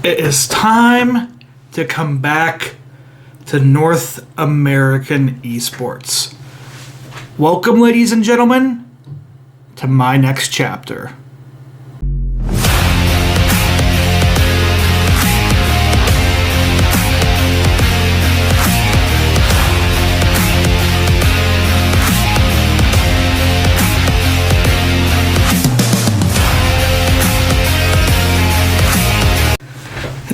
It is time to come back to North American esports. Welcome, ladies and gentlemen, to my next chapter.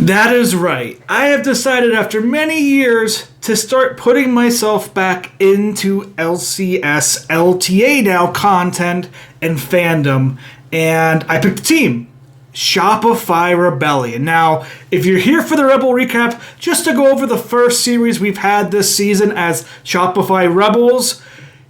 That is right. I have decided after many years to start putting myself back into LCS, LTA now content and fandom, and I picked a team, Shopify Rebellion. Now, if you're here for the Rebel recap, just to go over the first series we've had this season as Shopify Rebels,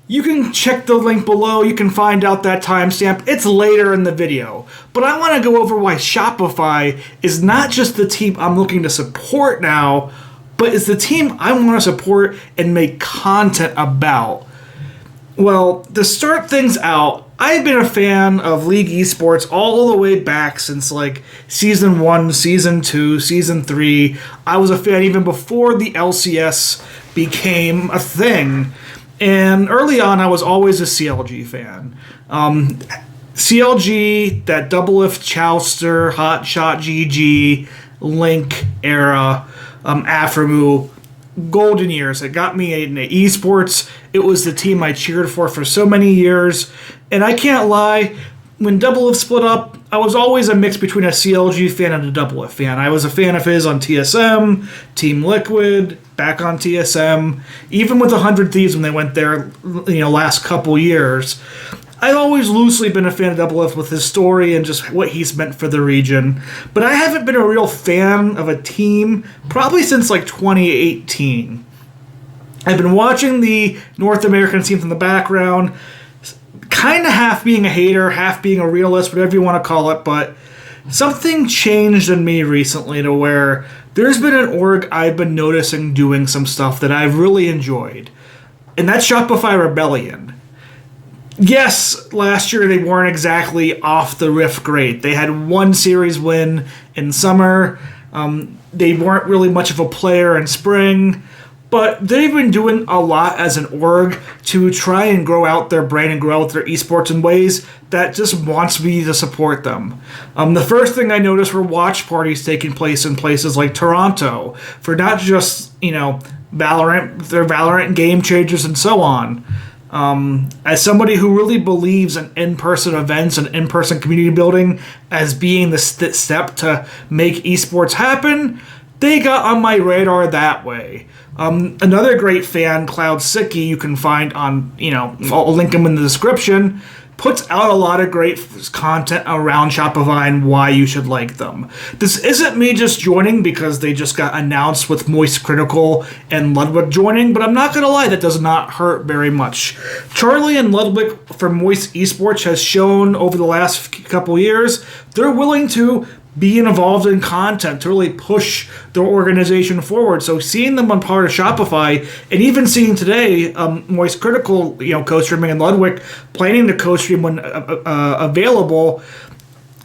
you can check the link below. You can find out that timestamp. It's later in the video. But I want to go over why Shopify is not just the team I'm looking to support now, but is the team I want to support and make content about. Well, to start things out, I've been a fan of League Esports all the way back since like Season 1, Season 2, Season 3. I was a fan even before the LCS became a thing. And early on, I was always a CLG fan. CLG, that Doublelift, Chowster, Hotshot GG, Link era, Aframu, golden years. It got me into esports. It was the team I cheered for so many years. And I can't lie, when Doublelift split up, I was always a mix between a CLG fan and a Doublelift fan. I was a fan of his on TSM, Team Liquid, back on TSM, even with 100 Thieves when they went there, last couple years. I've always loosely been a fan of Doublelift with his story and just what he's meant for the region. But I haven't been a real fan of a team probably since like 2018. I've been watching the North American teams in the background, kind of half being a hater, half being a realist, whatever you want to call it, but something changed in me recently to where there's been an org I've been noticing doing some stuff that I've really enjoyed, and that's Shopify Rebellion. Yes, last year they weren't exactly off the riff great. They had one series win in summer. They weren't really much of a player in spring. But they've been doing a lot as an org to try and grow out their brand and grow out their esports in ways that just wants me to support them. The first thing I noticed were watch parties taking place in places like Toronto for not just, Valorant, their Valorant game changers and so on. As somebody who really believes in in-person events and in-person community building as being the step to make esports happen, they got on my radar that way. Another great fan, Cloud Sicky, you can find on, I'll link him in the description, puts out a lot of great content around Shopify and why you should like them. This isn't me just joining because they just got announced with Moist Critical and Ludwig joining, but I'm not going to lie, that does not hurt very much. Charlie and Ludwig from Moist Esports has shown over the last couple years they're willing to be involved in content to really push their organization forward. So seeing them on part of Shopify, and even seeing today Moist Critical, co-streaming, and Ludwig planning to co-stream when available,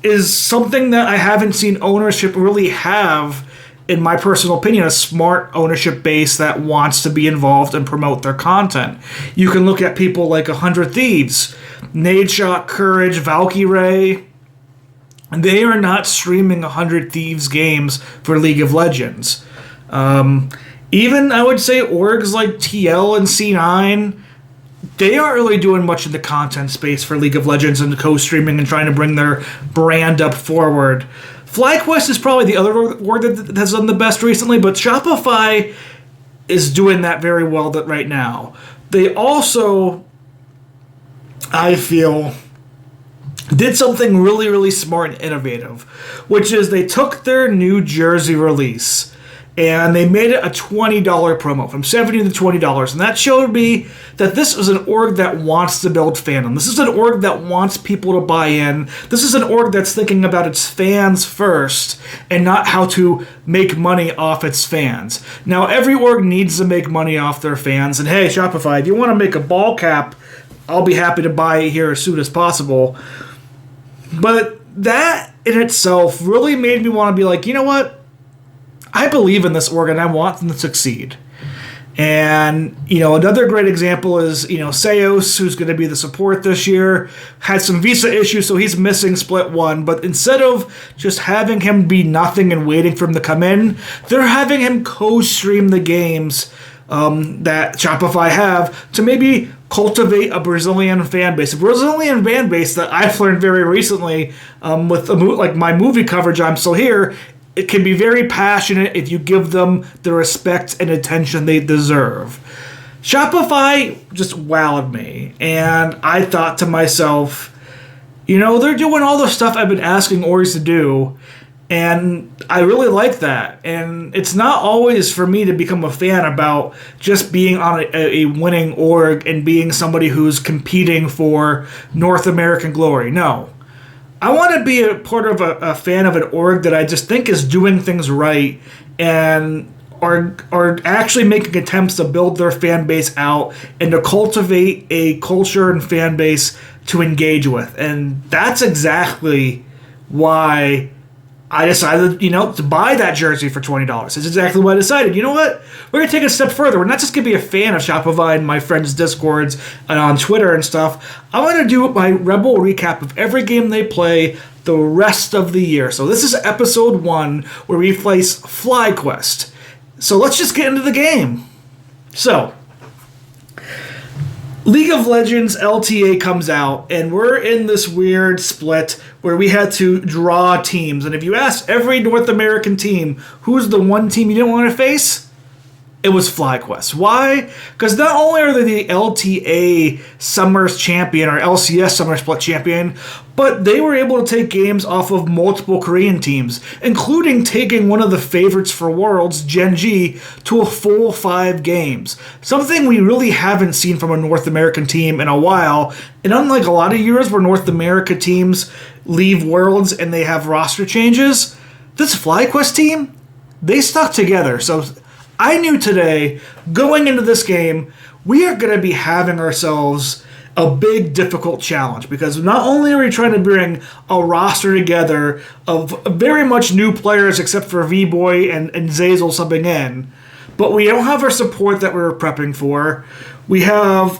is something that I haven't seen ownership really have, in my personal opinion, a smart ownership base that wants to be involved and promote their content. You can look at people like 100 Thieves, Nadeshot, Courage, Valkyrie. They are not streaming 100 Thieves games for League of Legends. Even, I would say, orgs like TL and C9, they aren't really doing much in the content space for League of Legends and co-streaming and trying to bring their brand up forward. FlyQuest is probably the other org that has done the best recently, but Shopify is doing that very well right now. They also, I feel, did something really, really smart and innovative, which is they took their New Jersey release and they made it a $20 promo, from $70 to $20, and that showed me that this is an org that wants to build fandom. This is an org that wants people to buy in. This is an org that's thinking about its fans first and not how to make money off its fans. Now, every org needs to make money off their fans, and hey, Shopify, if you want to make a ball cap, I'll be happy to buy it here as soon as possible. But that in itself really made me want to be like, you know what? I believe in this org and I want them to succeed. And, another great example is, Seos, who's going to be the support this year, had some visa issues, so he's missing Split 1. But instead of just having him be nothing and waiting for him to come in, they're having him co-stream the games that Shopify have to maybe cultivate a Brazilian fan base. A Brazilian fan base that I've learned very recently with my movie coverage, I'm Still Here. It can be very passionate if you give them the respect and attention they deserve. Shopify just wowed me, and I thought to myself, they're doing all the stuff I've been asking orgs to do, and I really like that. And it's not always for me to become a fan about just being on a winning org and being somebody who's competing for North American glory. No. I want to be a part of a fan of an org that I just think is doing things right and are actually making attempts to build their fan base out and to cultivate a culture and fan base to engage with. And that's exactly why I decided, to buy that jersey for $20. That's exactly what I decided. You know what? We're going to take it a step further. We're not just going to be a fan of Shopify and my friends' Discords and on Twitter and stuff. I want to do my Rebel recap of every game they play the rest of the year. So this is episode 1 where we face FlyQuest. So let's just get into the game. So, League of Legends LTA comes out, and we're in this weird split where we had to draw teams. And if you ask every North American team, who's the one team you didn't want to face? It was FlyQuest. Why? Because not only are they the LTA Summers champion or LCS Summer Split champion, but they were able to take games off of multiple Korean teams, including taking one of the favorites for Worlds, Gen G, to a full 5 games. Something we really haven't seen from a North American team in a while. And unlike a lot of years where North America teams leave Worlds and they have roster changes, this FlyQuest team, they stuck together. So I knew today, going into this game, we are going to be having ourselves a big, difficult challenge because not only are we trying to bring a roster together of very much new players except for V-Boy and Zazel subbing in, but we don't have our support that we were prepping for. We have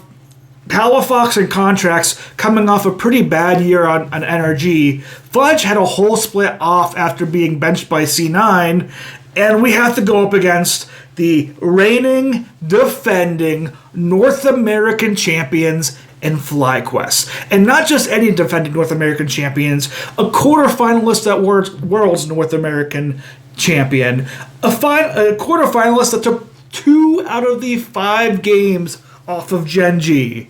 Palafox and Contracts coming off a pretty bad year on NRG. Fudge had a whole split off after being benched by C9, and we have to go up against the reigning, defending North American champions in FlyQuest. And not just any defending North American champions, a quarterfinalist at World's North American champion, a quarterfinalist that took 2 out of the 5 games off of Gen G.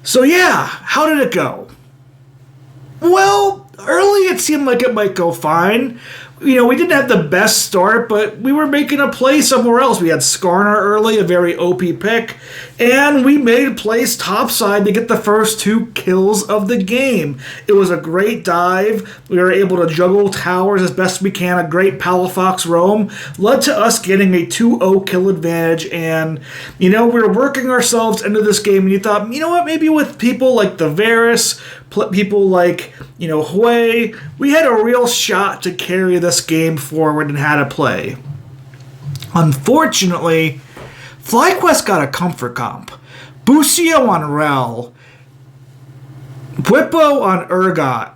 So yeah, how did it go? Well, early it seemed like it might go fine. We didn't have the best start, but we were making a play somewhere else. We had Skarner early, a very OP pick, and we made plays topside to get the first 2 kills of the game. It was a great dive. We were able to juggle towers as best we can. A great Palafox roam led to us getting a 2-0 kill advantage, and, we were working ourselves into this game, and you thought, maybe with people like the Varus, people like, Hui, we had a real shot to carry this game forward and how to play. Unfortunately, FlyQuest got a comfort comp. Busio on Rel, Whippo on Urgot,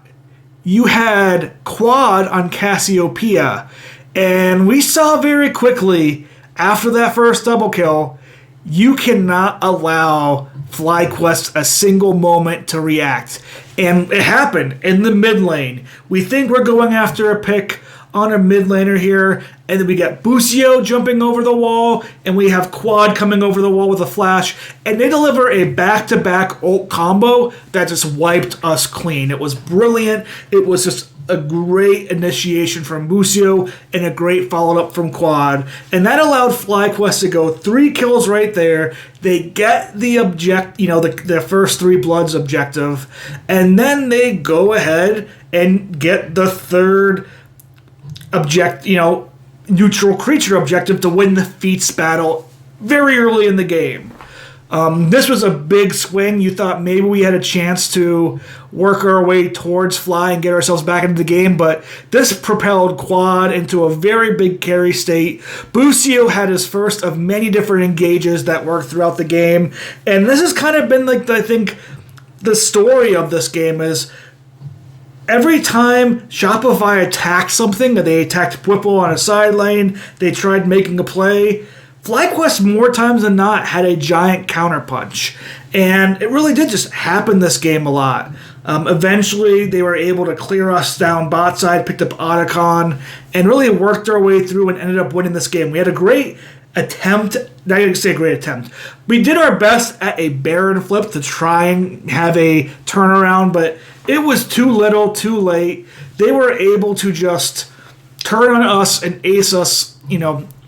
you had Quad on Cassiopeia, and we saw very quickly, after that first double kill, you cannot allow FlyQuest a single moment to react. And it happened in the mid lane. We think we're going after a pick on a mid laner here, and then we get Busio jumping over the wall, and we have Quad coming over the wall with a flash, and they deliver a back-to-back ult combo that just wiped us clean. It was brilliant. It was just a great initiation from Busio and a great follow-up from Quad. And that allowed FlyQuest to go 3 kills right there. They get the the first 3 Bloods objective, and then they go ahead and get the third neutral creature objective to win the Feats battle very early in the game. This was a big swing. You thought maybe we had a chance to work our way towards Fly and get ourselves back into the game, but this propelled Quad into a very big carry state. Busio had his first of many different engages that worked throughout the game, and this has kind of been like, I think, the story of this game is every time Shopify attacked something, they attacked Whipple on a side lane, they tried making a play, FlyQuest more times than not had a giant counterpunch. And it really did just happen this game a lot. Eventually, they were able to clear us down bot side, picked up Otacon, and really worked our way through and ended up winning this game. We had a great attempt. Not going to say great attempt. We did our best at a Baron flip to try and have a turnaround, but it was too little, too late. They were able to just turn on us and ace us,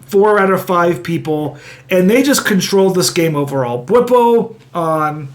4 out of 5 people, and they just controlled this game overall. Bwipo on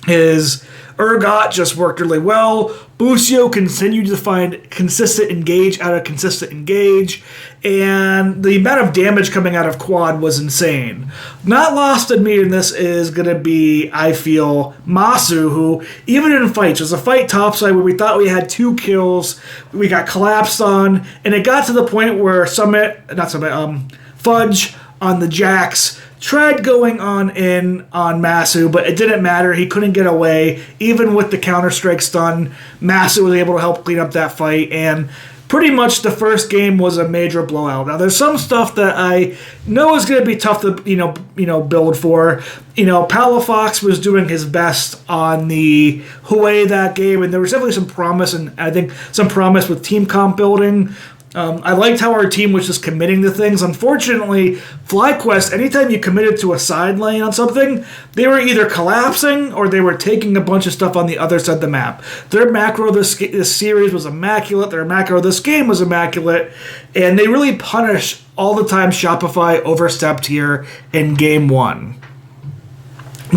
his Urgot just worked really well. Busio continued to find consistent engage out of consistent engage, and the amount of damage coming out of Quad was insane. Not lost on me in this is going to be, I feel, Masu, who, even in fights, was a fight topside where we thought we had 2 kills, we got collapsed on, and it got to the point where Fudge on the Jax tried going on Masu, but it didn't matter. He couldn't get away. Even with the Counter-Strike stun, Masu was able to help clean up that fight, and pretty much the first game was a major blowout. Now, there's some stuff that I know is going to be tough to, build for. Palafox was doing his best on the Hue that game, and there was definitely some promise, and I think some promise with team comp building. I liked how our team was just committing to things. Unfortunately, FlyQuest, anytime you committed to a side lane on something, they were either collapsing or they were taking a bunch of stuff on the other side of the map. Their macro this series was immaculate. Their macro this game was immaculate. And they really punished all the time Shopify overstepped here in Game 1.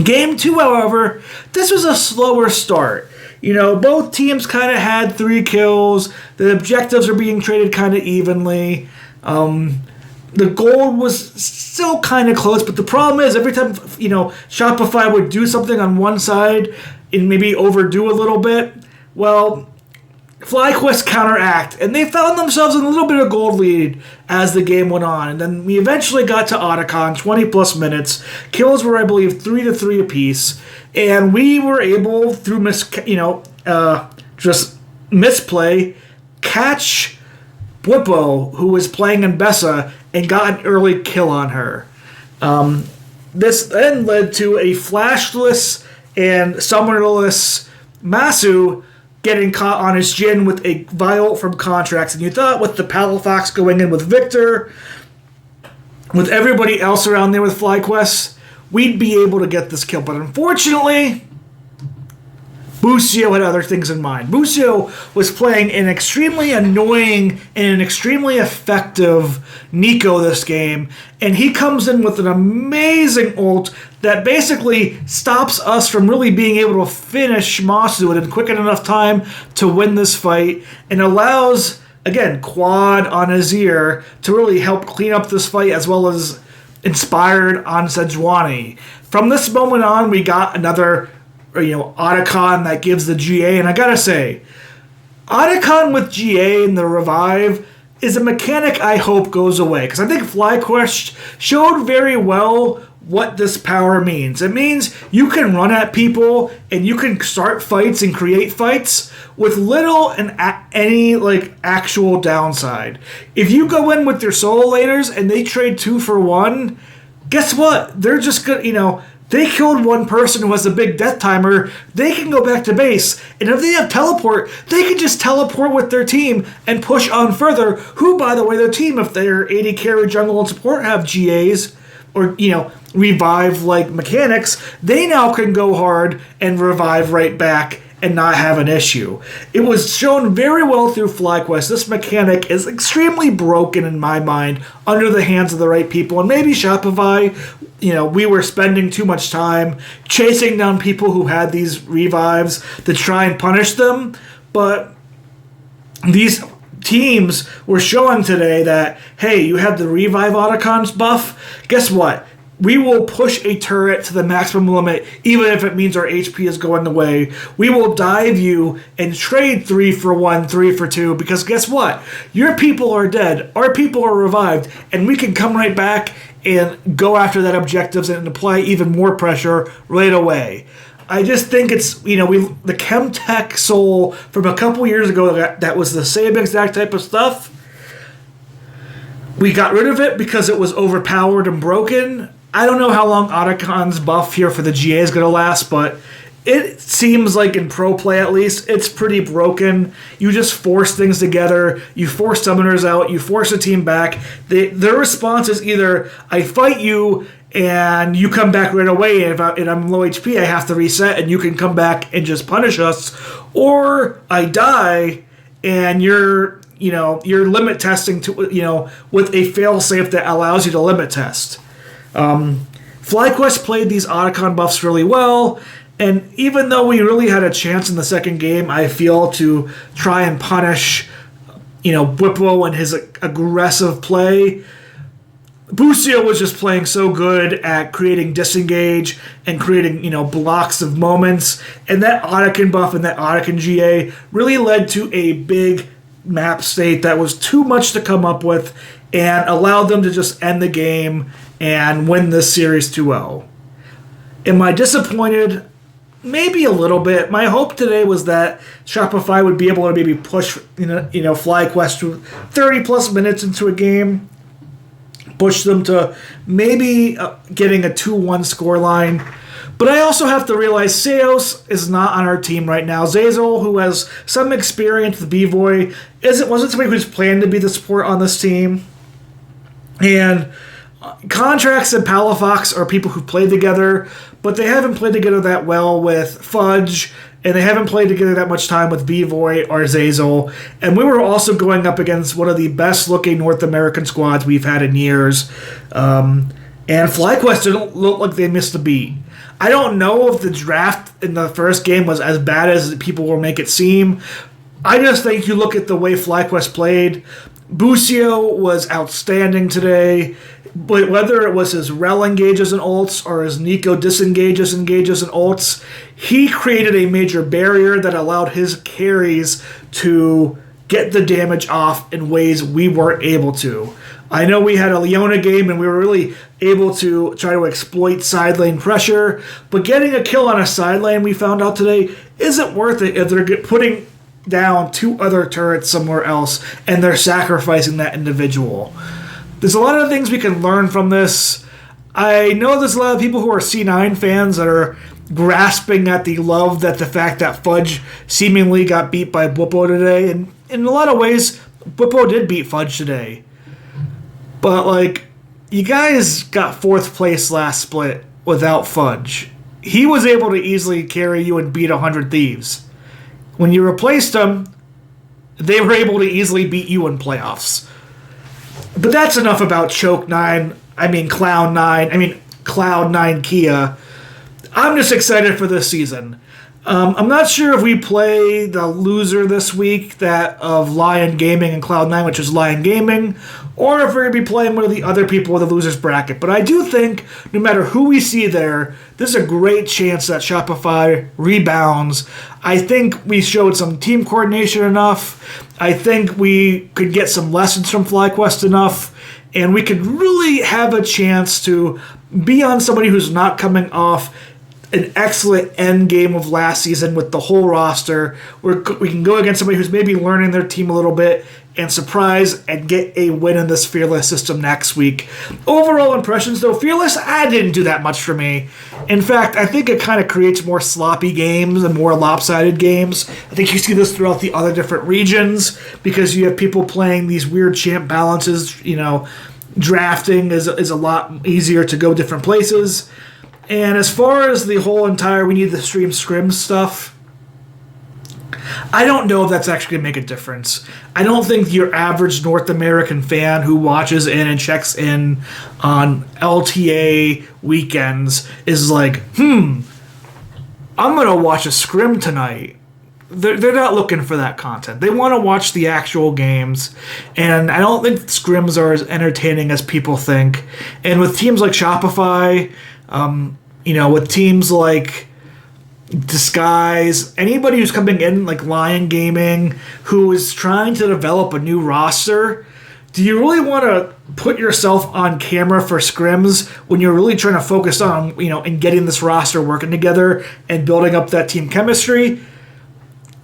Game 2, however, this was a slower start. Both teams kind of had 3 kills. The objectives are being traded kind of evenly. The gold was still kind of close, but the problem is every time, Shopify would do something on one side and maybe overdo a little bit, well, FlyQuest counteract, and they found themselves in a little bit of gold lead as the game went on. And then we eventually got to Otacon, 20-plus minutes. Kills were, I believe, 3-3 apiece. And we were able, through just misplay, catch Bwipo, who was playing in Bessa, and got an early kill on her. This then led to a flashless and summonerless Masu getting caught on his Jhin with a vial from Contracts. And you thought with the Palafox going in with Victor, with everybody else around there with FlyQuest, we'd be able to get this kill. But unfortunately, Busio had other things in mind. Busio was playing an extremely annoying and an extremely effective Nico this game, and he comes in with an amazing ult that basically stops us from really being able to finish Masu in a quick enough time to win this fight, and allows, again, Quad on Azir to really help clean up this fight, as well as inspired on Sejuani. From this moment on, we got another Otacon that gives the GA, and I gotta say, Otacon with GA and the revive is a mechanic I hope goes away, because I think FlyQuest showed very well what this power means. It means you can run at people and you can start fights and create fights with little and any actual downside. If you go in with your solo laners and they trade 2 for 1, guess what? They're just gonna, they killed one person who has a big death timer, they can go back to base. And if they have teleport, they can just teleport with their team and push on further. Who, by the way, their team, if they're AD carry, jungle, and support, have GAs or, revive mechanics, they now can go hard and revive right back and not have an issue. It was shown very well through FlyQuest. This mechanic is extremely broken in my mind under the hands of the right people. And maybe Shopify, we were spending too much time chasing down people who had these revives to try and punish them. But these teams were showing today that, hey, you have the revive Otacon's buff. Guess what? We will push a turret to the maximum limit, even if it means our HP is going away. We will dive you and trade 3 for 1, 3 for 2, because guess what? Your people are dead, our people are revived, and we can come right back and go after that objectives and apply even more pressure right away. I just think it's, the Chemtech Soul from a couple years ago that was the same exact type of stuff. We got rid of it because it was overpowered and broken. I don't know how long Otacon's buff here for the GA is going to last, but it seems like in pro play at least, it's pretty broken. You just force things together, you force summoners out, you force a team back. Their response is either I fight you and you come back right away, and if I'm low HP, I have to reset and you can come back and just punish us, or I die and you're limit testing to with a failsafe that allows you to limit test. FlyQuest played these Otacon buffs really well, and even though we really had a chance in the second game, I feel, to try and punish, Whippo and his aggressive play, Busio was just playing so good at creating disengage and creating, blocks of moments, and that Otacon buff and that Otacon GA really led to a big map state that was too much to come up with and allowed them to just end the game and win this series 2-0. Am I disappointed? Maybe a little bit. My hope today was that Shopify would be able to maybe push, FlyQuest to 30 plus minutes into a game, push them to maybe getting a 2-1 scoreline. But I also have to realize Seos is not on our team right now. Zazel, who has some experience with B-Boy, wasn't somebody who's planned to be the support on this team. And Contracts and Palafox are people who played together, but they haven't played together that well with Fudge, and they haven't played together that much time with B-Boy or Zazel. And we were also going up against one of the best-looking North American squads we've had in years. And FlyQuest didn't look like they missed a beat. I don't know if the draft in the first game was as bad as people will make it seem. I just think you look at the way FlyQuest played. Busio was outstanding today. But whether it was his Rel engages and ults or his Nico disengages, engages, and ults, he created a major barrier that allowed his carries to get the damage off in ways we weren't able to. I know we had a Leona game and we were really able to try to exploit side lane pressure, but getting a kill on a side lane, we found out today, isn't worth it if they're putting down 2 other turrets somewhere else and they're sacrificing that individual. There's a lot of things we can learn from this. I know there's a lot of people who are C9 fans that are grasping at the love that the fact that Fudge seemingly got beat by Whippo today. And in a lot of ways, Whippo did beat Fudge today. But, you guys got 4th place last split without Fudge. He was able to easily carry you and beat 100 Thieves. When you replaced him, they were able to easily beat you in playoffs. But that's enough about Cloud9 Kia. I'm just excited for this season. I'm not sure if we play the loser this week, that of Lion Gaming and Cloud9, which is Lion Gaming, or if we're going to be playing one of the other people with the losers bracket. But I do think no matter who we see there, this is a great chance that Shopify rebounds. I think we showed some team coordination enough. I think we could get some lessons from FlyQuest enough, and we could really have a chance to be on somebody who's not coming off an excellent end game of last season with the whole roster. We can go against somebody who's maybe learning their team a little bit and surprise and get a win in this Fearless system next week. Overall impressions, though, Fearless, didn't do that much for me. In fact, I think it kind of creates more sloppy games and more lopsided games. I think you see this throughout the other different regions because you have people playing these weird champ balances. Drafting is a lot easier to go different places. And as far as the whole entire we need to stream Scrims stuff, I don't know if that's actually going to make a difference. I don't think your average North American fan who watches in and checks in on LTA weekends is like, I'm going to watch a Scrim tonight. they're not looking for that content. They want to watch the actual games, and I don't think scrims are as entertaining as people think. And with teams like Shopify, with teams like Disguise, anybody who's coming in like Lion Gaming, who is trying to develop a new roster, do you really want to put yourself on camera for scrims when you're really trying to focus on, in getting this roster working together and building up that team chemistry?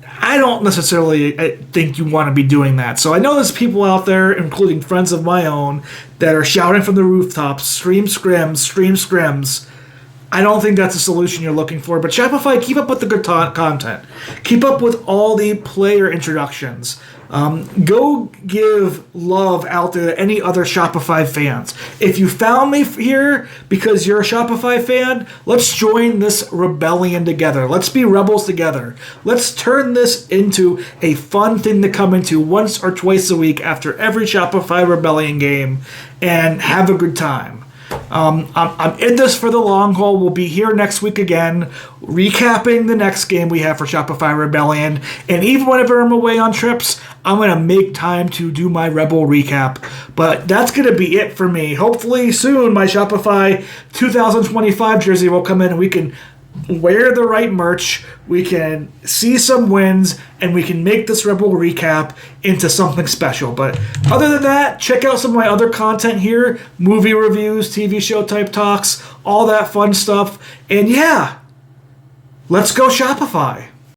I don't necessarily think you want to be doing that. So I know there's people out there, including friends of my own, that are shouting from the rooftops, stream scrims. I don't think that's a solution you're looking for. But Shopify, keep up with the good content. Keep up with all the player introductions. Go give love out there to any other Shopify fans. If you found me here because you're a Shopify fan, let's join this rebellion together. Let's be rebels together. Let's turn this into a fun thing to come into once or twice a week after every Shopify Rebellion game and have a good time. I'm in this for the long haul. We'll be here next week again, recapping the next game we have for Shopify Rebellion. And even whenever I'm away on trips, I'm going to make time to do my Rebel recap. But that's going to be it for me. Hopefully soon my Shopify 2025 jersey will come in and we can wear the right merch, we can see some wins, and we can make this Rebel recap into something special. But other than that, check out some of my other content here, movie reviews, TV show type talks, all that fun stuff. And yeah, let's go Shopify.